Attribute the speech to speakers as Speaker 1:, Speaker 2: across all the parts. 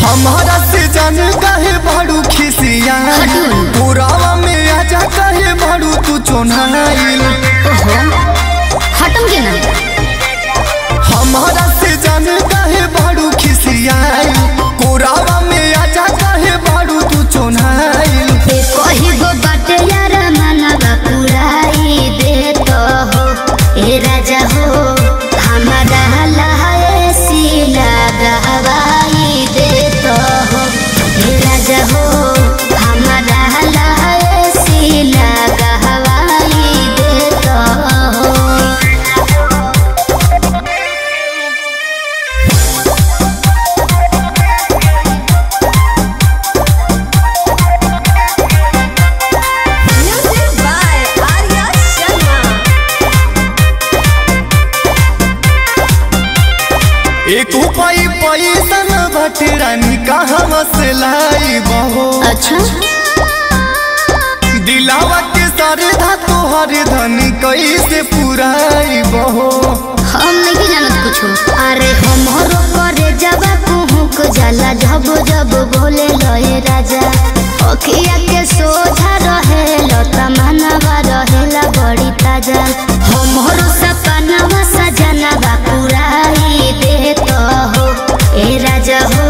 Speaker 1: हमारा से जान काहे बाड़ू खिसिया पुरावा में आजा काहे बाड़ू तू चोनाइल
Speaker 2: हटम के ना
Speaker 1: हमारा से जान काहे बाड़ू खिसिया पुरावा में आजा काहे बाड़ू तू चोनाइल
Speaker 2: कही गो बाटे यार मनवा पुराई दे तो हो ए राजा हो हमारा लहाए सीला गहवाई दे तो हो ए राजा हो हमारा लहाए सीला गहवाई दे तो हो।
Speaker 1: एक उपाय पैसा न बाटे रानी कहाँ से लाई बहो।
Speaker 2: अच्छा
Speaker 1: दिलावा के सारे धा तोहर धनी कैसे पुराई बहो।
Speaker 2: हम नहीं जानत कुछ अरे हमरो करे जब कुहुक जाला जब जब बोले लहे राजा अखिया के सोझा रहे लता मनवा रहेला बड़ी ताजा हमरो सपनावा सजनवा पुराई दे तो हो ए राजा हो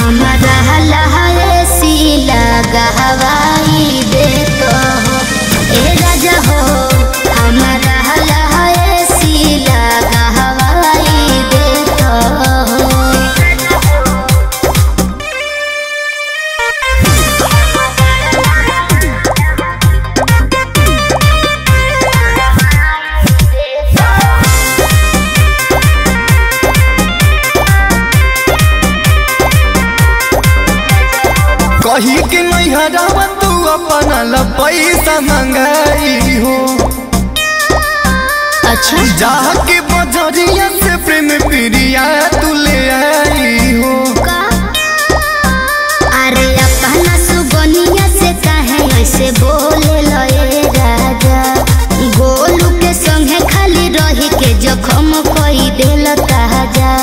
Speaker 2: हमारा लहाए सीला गहवाई दे तो हो ए राजा हो हमारा लहाए सीला गहवाई दे तो हो।
Speaker 1: कही के नहीं हरावा तू अपना ला पैसा मंगाई हो।
Speaker 2: अच्छा
Speaker 1: जहाँ के बजरिया से प्रेम प्रिया तू ले आई हो।
Speaker 2: अरे अपना सुगनिया से काहे ऐसे बोले लए राजा गोलू के संगे खाली रही के जखम कोई दिल ताजा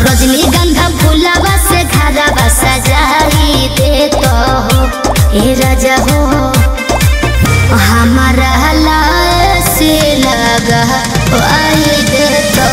Speaker 2: रजनीगंधा फूलवा से घरवा सजाई दे तो हो ए राजा हो हमारा लाए से लगा आई दे तो